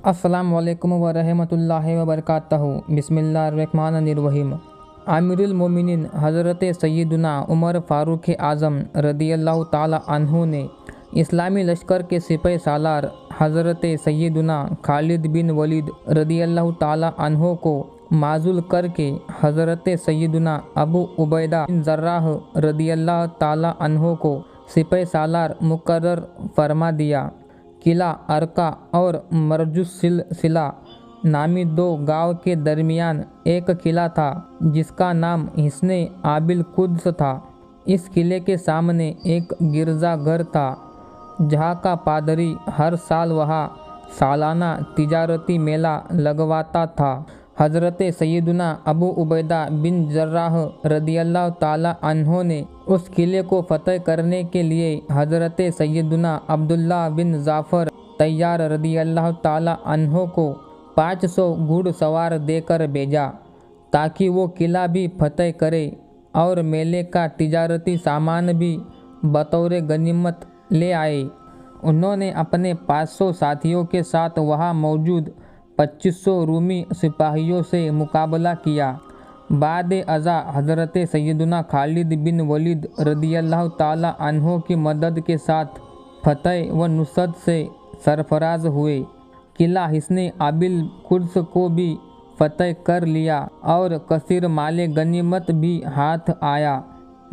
السلام علیکم ورحمۃ اللہ وبرکاتہ۔ بسم اللہ الرحمن الرحیم۔ امیر المومنین حضرت سیدنا عمر فاروق اعظم رضی اللہ تعالی عنہ نے اسلامی لشکر کے سپہ سالار حضرت سیدنا خالد بن ولید رضی اللہ تعالی عنہ کو معزول کر کے حضرت سیدنا ابو عبیدہ بن جراح رضی اللہ تعالی عنہ کو سپہ سالار مقرر فرما دیا۔ قلعہ ارقہ اور مرجسلسلہ نامی دو گاؤں کے درمیان ایک قلعہ تھا جس کا نام حصن آب القدس تھا۔ اس قلعے کے سامنے ایک گرجا گھر تھا جہاں کا پادری ہر سال وہاں سالانہ تجارتی میلہ لگواتا تھا۔ حضرت سیدنا ابو عبیدہ بن جراح رضی اللہ تعالی عنہ نے اس قلعے کو فتح کرنے کے لیے حضرت سیدنا عبداللہ بن جعفر طیار رضی اللہ تعالی عنہ کو 500 گھڑ سوار دے کر بھیجا تاکہ وہ قلعہ بھی فتح کرے اور میلے کا تجارتی سامان بھی بطور غنیمت لے آئے۔ انہوں نے اپنے 500 ساتھیوں کے ساتھ وہاں موجود 2500 رومی سپاہیوں سے مقابلہ کیا۔ بعد ازاں حضرت سیدنا خالد بن ولید رضی اللہ تعالی عنہ کی مدد کے ساتھ فتح و نصرت سے سرفراز ہوئے۔ قلعہ حصن آب القدس کو بھی فتح کر لیا اور کثیر مال غنیمت بھی ہاتھ آیا۔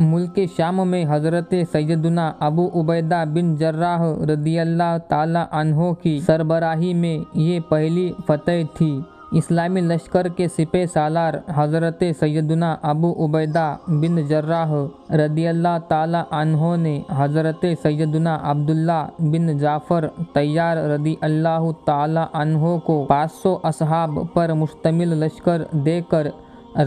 ملک شام میں حضرت سیدنا ابو عبیدہ بن جراح رضی اللہ تعالی عنہ کی سربراہی میں یہ پہلی فتح تھی۔ اسلامی لشکر کے سپہ سالار حضرت سیدنا ابو عبیدہ بن جراح رضی اللہ تعالی عنہ نے حضرت سیدنا عبداللہ بن جعفر طیار رضی اللہ تعالی عنہ کو 500 اصحاب پر مشتمل لشکر دے کر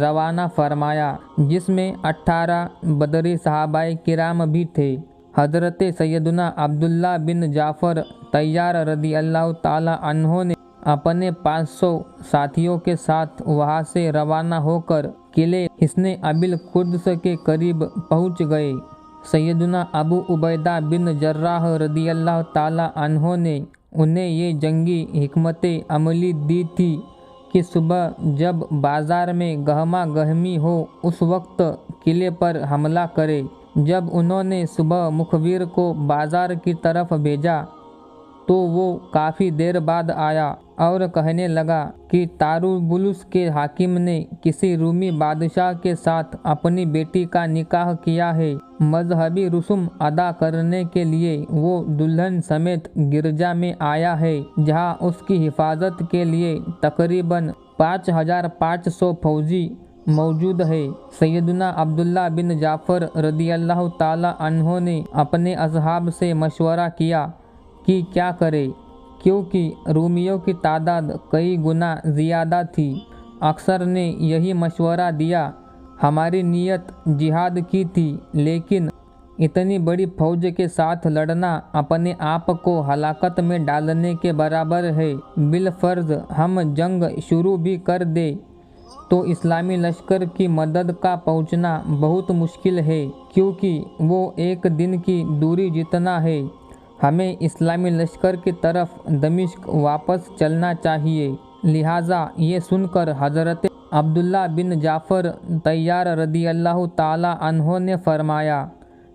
روانہ فرمایا جس میں 18 بدری صحابہ کرام بھی تھے۔ حضرت سیدنا عبداللہ بن جعفر طیار رضی اللہ تعالی عنہ نے اپنے 500 ساتھیوں کے ساتھ وہاں سے روانہ ہو کر قلعے حصن آب القدس کے قریب پہنچ گئے۔ سیدنا ابو عبیدہ بن جراح رضی اللہ تعالی عنہ نے انہیں یہ جنگی حکمت عملی دی تھی کہ صبح جب بازار میں گہما گہمی ہو اس وقت قلعے پر حملہ کرے۔ جب انہوں نے صبح مخبر کو بازار کی طرف بھیجا تو وہ کافی دیر بعد آیا اور کہنے لگا کہ طاربلس کے حاکم نے کسی رومی بادشاہ کے ساتھ اپنی بیٹی کا نکاح کیا ہے۔ مذہبی رسوم ادا کرنے کے لیے وہ دلہن سمیت گرجا میں آیا ہے جہاں اس کی حفاظت کے لیے تقریباً 5500 فوجی موجود ہے۔ سیدنا عبداللہ بن جعفر رضی اللہ تعالی عنہ نے اپنے اصحاب سے مشورہ کیا کہ کیا کرے کیونکہ رومیوں کی تعداد کئی گنا زیادہ تھی۔ اکثر نے یہی مشورہ دیا، ہماری نیت جہاد کی تھی لیکن اتنی بڑی فوج کے ساتھ لڑنا اپنے آپ کو ہلاکت میں ڈالنے کے برابر ہے۔ بالفرض ہم جنگ شروع بھی کر دیں تو اسلامی لشکر کی مدد کا پہنچنا بہت مشکل ہے کیونکہ وہ ایک دن کی دوری جتنا ہے۔ ہمیں اسلامی لشکر کی طرف دمشق واپس چلنا چاہیے۔ لہٰذا یہ سن کر حضرت عبداللہ بن جعفر طیار رضی اللہ تعالی عنہ نے فرمایا،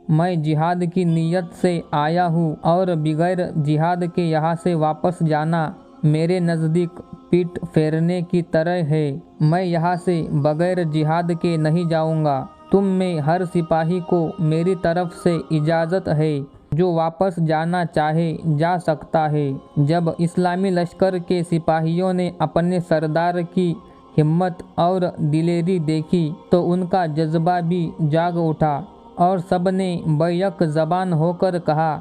میں جہاد کی نیت سے آیا ہوں اور بغیر جہاد کے یہاں سے واپس جانا میرے نزدیک پیٹ پھیرنے کی طرح ہے۔ میں یہاں سے بغیر جہاد کے نہیں جاؤں گا۔ تم میں ہر سپاہی کو میری طرف سے اجازت ہے، جو واپس جانا چاہے جا سکتا ہے۔ جب اسلامی لشکر کے سپاہیوں نے اپنے سردار کی ہمت اور دلیری دیکھی تو ان کا جذبہ بھی جاگ اٹھا اور سب نے بیک زبان ہو کر کہا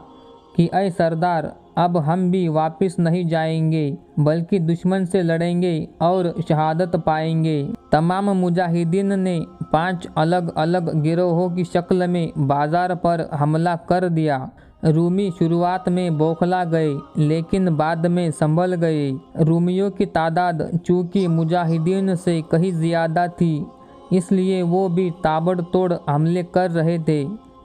کہ اے سردار، اب ہم بھی واپس نہیں جائیں گے بلکہ دشمن سے لڑیں گے اور شہادت پائیں گے۔ تمام مجاہدین نے 5 الگ الگ گروہوں کی شکل میں بازار پر حملہ کر دیا۔ رومی شروعات میں بوکھلا گئے لیکن بعد میں سنبھل گئے۔ رومیوں کی تعداد چونکہ مجاہدین سے کہیں زیادہ تھی اس لیے وہ بھی تابڑ توڑ حملے کر رہے تھے